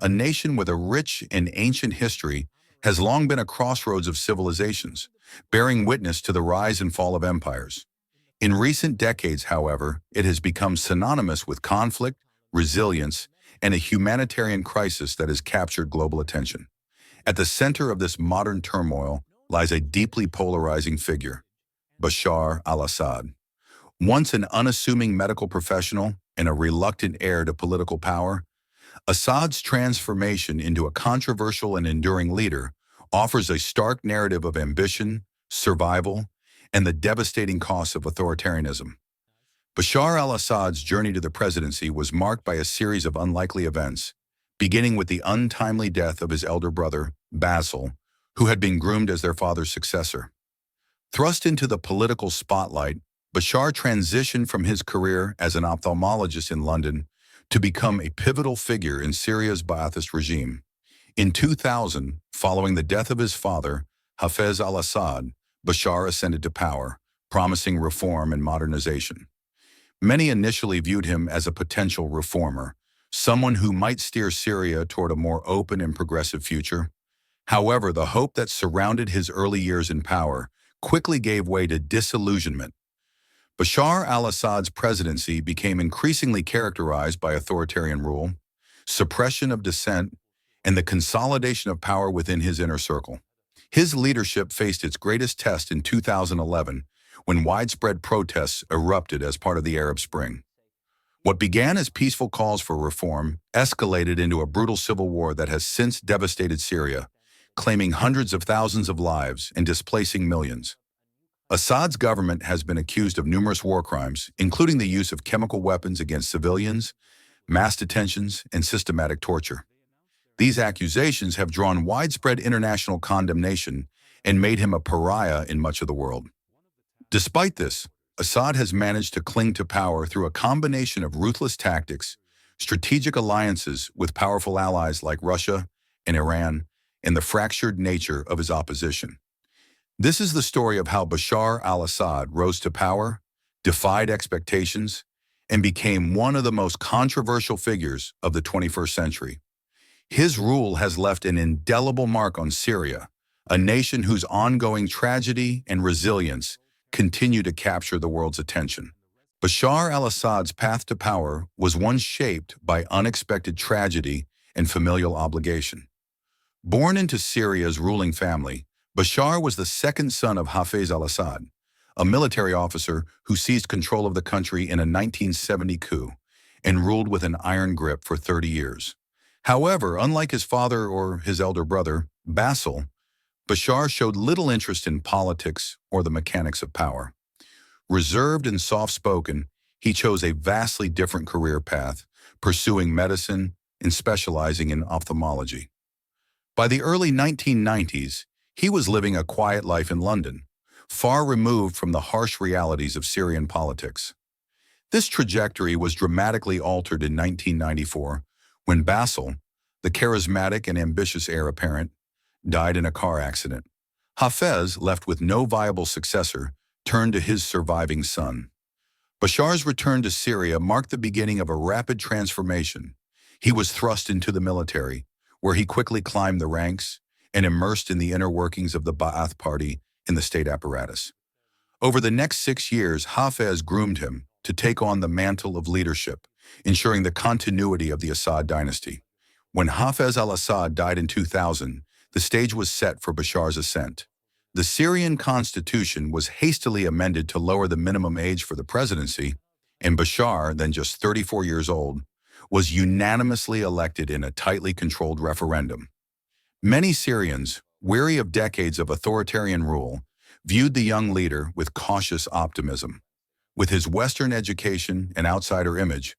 a nation with a rich and ancient history, has long been a crossroads of civilizations, bearing witness to the rise and fall of empires. In recent decades, however, it has become synonymous with conflict, resilience, and a humanitarian crisis that has captured global attention. At the center of this modern turmoil lies a deeply polarizing figure, Bashar al-Assad. Once an unassuming medical professional and a reluctant heir to political power, Assad's transformation into a controversial and enduring leader offers a stark narrative of ambition, survival, and the devastating costs of authoritarianism. Bashar al-Assad's journey to the presidency was marked by a series of unlikely events, beginning with the untimely death of his elder brother, Basil, who had been groomed as their father's successor. Thrust into the political spotlight, Bashar transitioned from his career as an ophthalmologist in London to become a pivotal figure in Syria's Ba'athist regime. In 2000, following the death of his father, Hafez al-Assad, Bashar ascended to power, promising reform and modernization. Many initially viewed him as a potential reformer, someone who might steer Syria toward a more open and progressive future. However, the hope that surrounded his early years in power quickly gave way to disillusionment. Bashar al-Assad's presidency became increasingly characterized by authoritarian rule, suppression of dissent, and the consolidation of power within his inner circle. His leadership faced its greatest test in 2011, when widespread protests erupted as part of the Arab Spring. What began as peaceful calls for reform escalated into a brutal civil war that has since devastated Syria, claiming hundreds of thousands of lives and displacing millions. Assad's government has been accused of numerous war crimes, including the use of chemical weapons against civilians, mass detentions, and systematic torture. These accusations have drawn widespread international condemnation and made him a pariah in much of the world. Despite this, Assad has managed to cling to power through a combination of ruthless tactics, strategic alliances with powerful allies like Russia and Iran, and the fractured nature of his opposition. This is the story of how Bashar al-Assad rose to power, defied expectations, and became one of the most controversial figures of the 21st century. His rule has left an indelible mark on Syria, a nation whose ongoing tragedy and resilience continue to capture the world's attention. Bashar al-Assad's path to power was one shaped by unexpected tragedy and familial obligation. Born into Syria's ruling family, Bashar was the second son of Hafez al-Assad, a military officer who seized control of the country in a 1970 coup and ruled with an iron grip for 30 years. However, unlike his father or his elder brother, Basil, Bashar showed little interest in politics or the mechanics of power. Reserved and soft-spoken, he chose a vastly different career path, pursuing medicine and specializing in ophthalmology. By the early 1990s, he was living a quiet life in London, far removed from the harsh realities of Syrian politics. This trajectory was dramatically altered in 1994 when Basil, the charismatic and ambitious heir apparent, died in a car accident. Hafez, left with no viable successor, turned to his surviving son. Bashar's return to Syria marked the beginning of a rapid transformation. He was thrust into the military, where he quickly climbed the ranks and immersed in the inner workings of the Ba'ath Party in the state apparatus. Over the next 6 years, Hafez groomed him to take on the mantle of leadership, ensuring the continuity of the Assad dynasty. When Hafez al-Assad died in 2000, the stage was set for Bashar's ascent. The Syrian constitution was hastily amended to lower the minimum age for the presidency, and Bashar, then just 34 years old, was unanimously elected in a tightly controlled referendum. Many Syrians, weary of decades of authoritarian rule, viewed the young leader with cautious optimism. With his Western education and outsider image,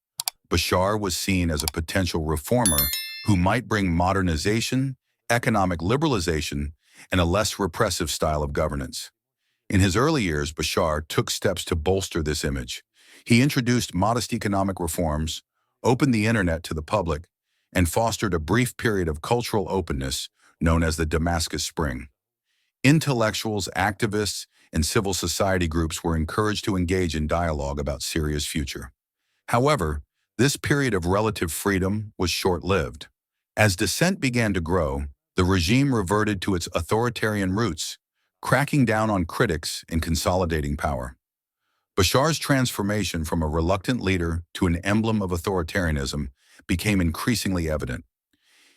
Bashar was seen as a potential reformer who might bring modernization, economic liberalization, and a less repressive style of governance. In his early years, Bashar took steps to bolster this image. He introduced modest economic reforms, opened the internet to the public, and fostered a brief period of cultural openness known as the Damascus Spring. Intellectuals, activists, and civil society groups were encouraged to engage in dialogue about Syria's future. However, this period of relative freedom was short-lived. As dissent began to grow, the regime reverted to its authoritarian roots, cracking down on critics and consolidating power. Bashar's transformation from a reluctant leader to an emblem of authoritarianism became increasingly evident.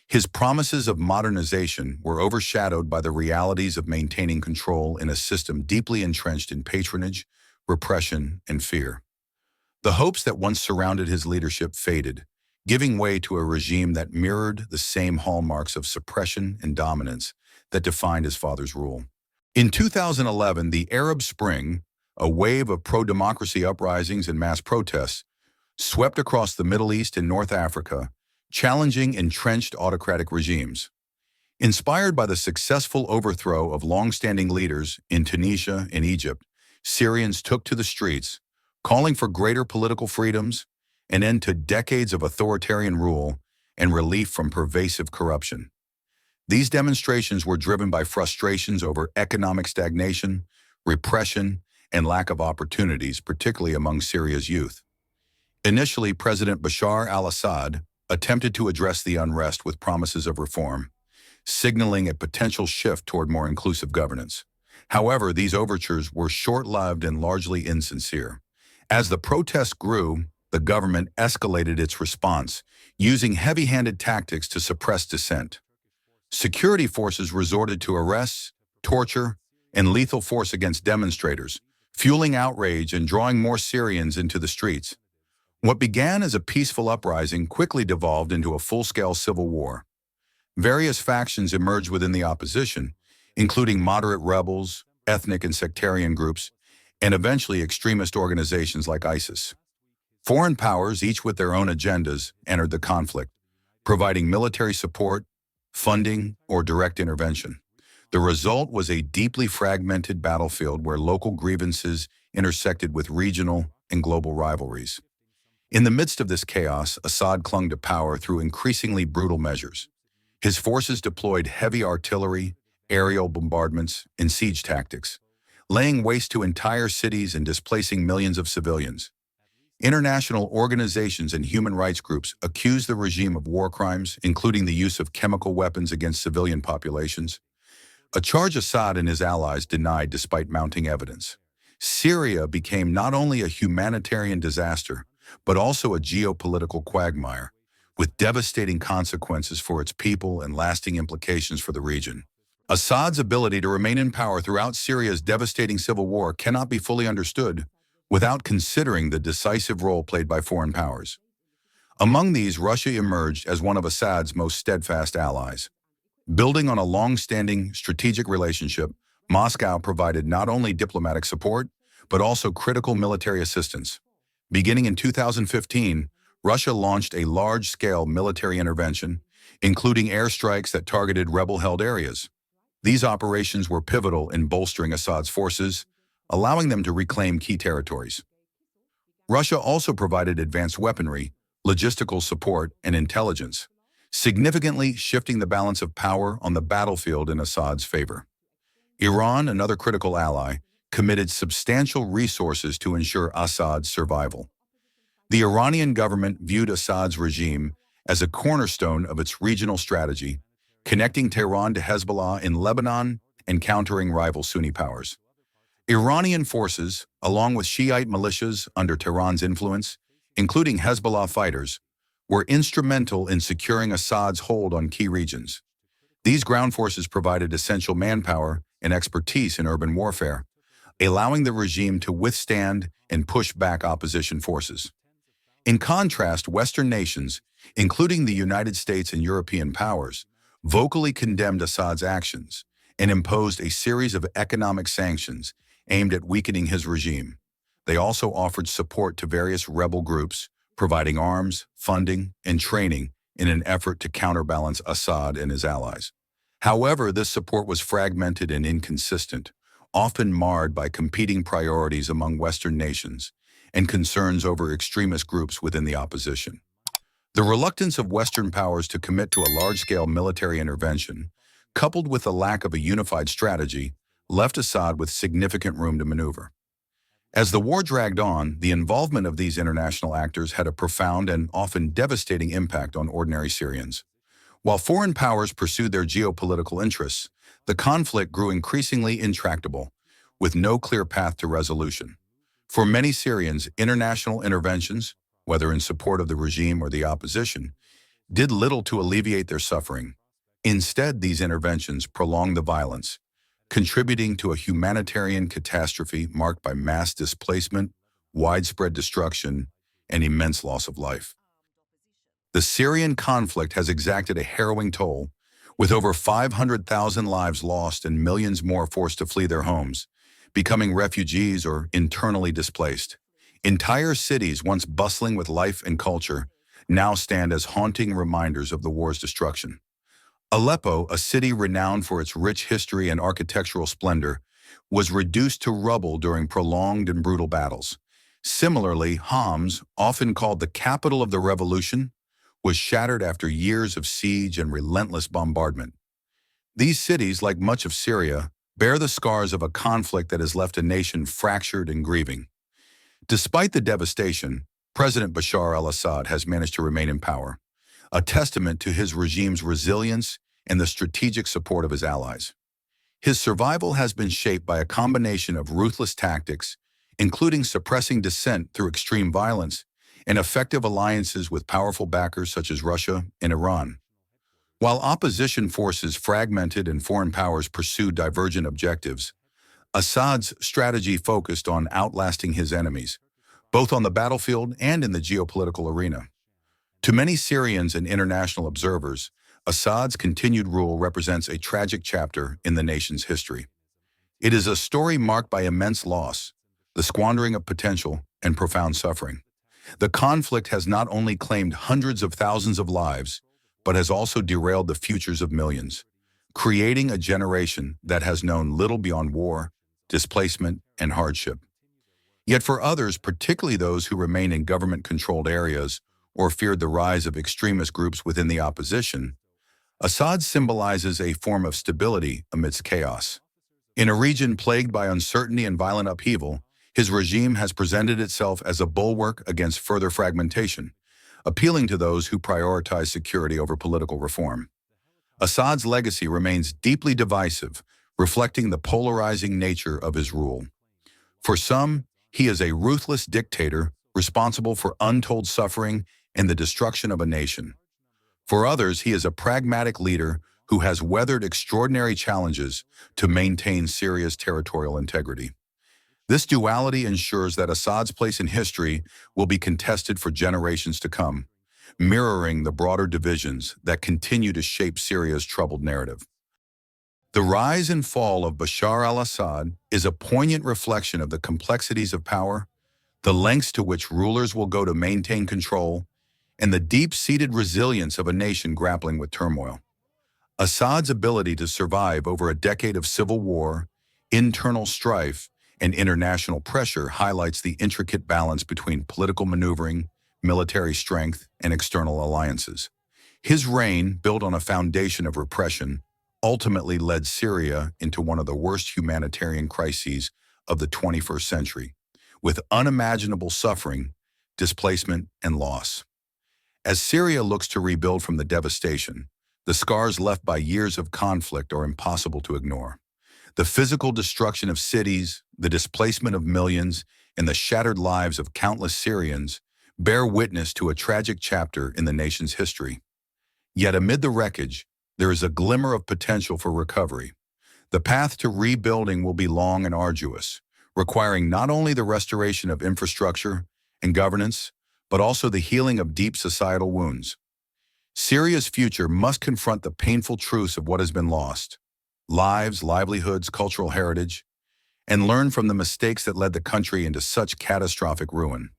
His promises of modernization were overshadowed by the realities of maintaining control in a system deeply entrenched in patronage, repression, and fear. The hopes that once surrounded his leadership faded, giving way to a regime that mirrored the same hallmarks of suppression and dominance that defined his father's rule. In 2011, the Arab Spring, a wave of pro-democracy uprisings and mass protests, swept across the Middle East and North Africa, challenging entrenched autocratic regimes. Inspired by the successful overthrow of long-standing leaders in Tunisia and Egypt, Syrians took to the streets, calling for greater political freedoms, an end to decades of authoritarian rule, and relief from pervasive corruption. These demonstrations were driven by frustrations over economic stagnation, repression, and lack of opportunities, particularly among Syria's youth. Initially, President Bashar al-Assad attempted to address the unrest with promises of reform, signaling a potential shift toward more inclusive governance. However, these overtures were short-lived and largely insincere. As the protests grew, the government escalated its response, using heavy-handed tactics to suppress dissent. Security forces resorted to arrests, torture, and lethal force against demonstrators, fueling outrage and drawing more Syrians into the streets. What began as a peaceful uprising quickly devolved into a full-scale civil war. Various factions emerged within the opposition, including moderate rebels, ethnic and sectarian groups, and eventually extremist organizations like ISIS. Foreign powers, each with their own agendas, entered the conflict, providing military support, funding, or direct intervention. The result was a deeply fragmented battlefield where local grievances intersected with regional and global rivalries. In the midst of this chaos, Assad clung to power through increasingly brutal measures. His forces deployed heavy artillery, aerial bombardments, and siege tactics, laying waste to entire cities and displacing millions of civilians. International organizations and human rights groups accused the regime of war crimes, including the use of chemical weapons against civilian populations, a charge Assad and his allies denied despite mounting evidence. Syria became not only a humanitarian disaster, but also a geopolitical quagmire, with devastating consequences for its people and lasting implications for the region. Assad's ability to remain in power throughout Syria's devastating civil war cannot be fully understood without considering the decisive role played by foreign powers. Among these, Russia emerged as one of Assad's most steadfast allies. Building on a long-standing strategic relationship, Moscow provided not only diplomatic support, but also critical military assistance. Beginning in 2015, Russia launched a large-scale military intervention, including airstrikes that targeted rebel-held areas. These operations were pivotal in bolstering Assad's forces, allowing them to reclaim key territories. Russia also provided advanced weaponry, logistical support, and intelligence, significantly shifting the balance of power on the battlefield in Assad's favor. Iran, another critical ally, committed substantial resources to ensure Assad's survival. The Iranian government viewed Assad's regime as a cornerstone of its regional strategy, connecting Tehran to Hezbollah in Lebanon and countering rival Sunni powers. Iranian forces, along with Shiite militias under Tehran's influence, including Hezbollah fighters, were instrumental in securing Assad's hold on key regions. These ground forces provided essential manpower and expertise in urban warfare, allowing the regime to withstand and push back opposition forces. In contrast, Western nations, including the United States and European powers, vocally condemned Assad's actions and imposed a series of economic sanctions aimed at weakening his regime. They also offered support to various rebel groups, providing arms, funding, and training in an effort to counterbalance Assad and his allies. However, this support was fragmented and inconsistent, often marred by competing priorities among Western nations and concerns over extremist groups within the opposition. The reluctance of Western powers to commit to a large-scale military intervention, coupled with the lack of a unified strategy, left Assad with significant room to maneuver. As the war dragged on, the involvement of these international actors had a profound and often devastating impact on ordinary Syrians. While foreign powers pursued their geopolitical interests, the conflict grew increasingly intractable, with no clear path to resolution. For many Syrians, international interventions, whether in support of the regime or the opposition, did little to alleviate their suffering. Instead, these interventions prolonged the violence, contributing to a humanitarian catastrophe marked by mass displacement, widespread destruction, and immense loss of life. The Syrian conflict has exacted a harrowing toll, with over 500,000 lives lost and millions more forced to flee their homes, becoming refugees or internally displaced. Entire cities, once bustling with life and culture, now stand as haunting reminders of the war's destruction. Aleppo, a city renowned for its rich history and architectural splendor, was reduced to rubble during prolonged and brutal battles. Similarly, Homs, often called the capital of the revolution, was shattered after years of siege and relentless bombardment. These cities, like much of Syria, bear the scars of a conflict that has left a nation fractured and grieving. Despite the devastation, President Bashar al-Assad has managed to remain in power, a testament to his regime's resilience and the strategic support of his allies. His survival has been shaped by a combination of ruthless tactics, including suppressing dissent through extreme violence, and effective alliances with powerful backers such as Russia and Iran. While opposition forces fragmented and foreign powers pursued divergent objectives, Assad's strategy focused on outlasting his enemies, both on the battlefield and in the geopolitical arena. To many Syrians and international observers, Assad's continued rule represents a tragic chapter in the nation's history. It is a story marked by immense loss, the squandering of potential, and profound suffering. The conflict has not only claimed hundreds of thousands of lives, but has also derailed the futures of millions, creating a generation that has known little beyond war, displacement, and hardship. Yet for others, particularly those who remain in government-controlled areas or feared the rise of extremist groups within the opposition, Assad symbolizes a form of stability amidst chaos. In a region plagued by uncertainty and violent upheaval, his regime has presented itself as a bulwark against further fragmentation, appealing to those who prioritize security over political reform. Assad's legacy remains deeply divisive, reflecting the polarizing nature of his rule. For some, he is a ruthless dictator responsible for untold suffering and the destruction of a nation. For others, he is a pragmatic leader who has weathered extraordinary challenges to maintain Syria's territorial integrity. This duality ensures that Assad's place in history will be contested for generations to come, mirroring the broader divisions that continue to shape Syria's troubled narrative. The rise and fall of Bashar al-Assad is a poignant reflection of the complexities of power, the lengths to which rulers will go to maintain control, and the deep-seated resilience of a nation grappling with turmoil. Assad's ability to survive over a decade of civil war, internal strife, and international pressure highlights the intricate balance between political maneuvering, military strength, and external alliances. His reign, built on a foundation of repression, ultimately led Syria into one of the worst humanitarian crises of the 21st century, with unimaginable suffering, displacement, and loss. As Syria looks to rebuild from the devastation, the scars left by years of conflict are impossible to ignore. The physical destruction of cities, the displacement of millions, and the shattered lives of countless Syrians bear witness to a tragic chapter in the nation's history. Yet amid the wreckage, there is a glimmer of potential for recovery. The path to rebuilding will be long and arduous, requiring not only the restoration of infrastructure and governance, but also the healing of deep societal wounds. Syria's future must confront the painful truths of what has been lost: lives, livelihoods, cultural heritage, and learn from the mistakes that led the country into such catastrophic ruin.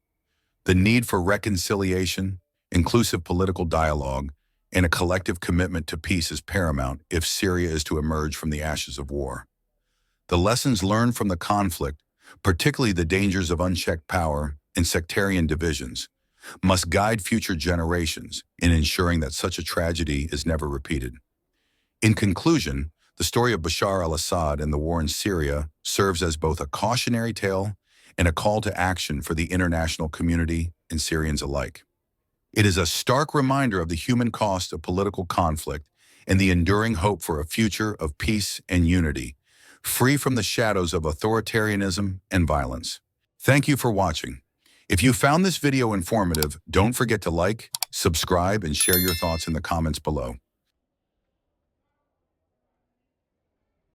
The need for reconciliation, inclusive political dialogue, and a collective commitment to peace is paramount if Syria is to emerge from the ashes of war. The lessons learned from the conflict, particularly the dangers of unchecked power and sectarian divisions, must guide future generations in ensuring that such a tragedy is never repeated. In conclusion, the story of Bashar al-Assad and the war in Syria serves as both a cautionary tale and a call to action for the international community and Syrians alike. It is a stark reminder of the human cost of political conflict and the enduring hope for a future of peace and unity, free from the shadows of authoritarianism and violence. Thank you for watching. If you found this video informative, don't forget to like, subscribe, and share your thoughts in the comments below.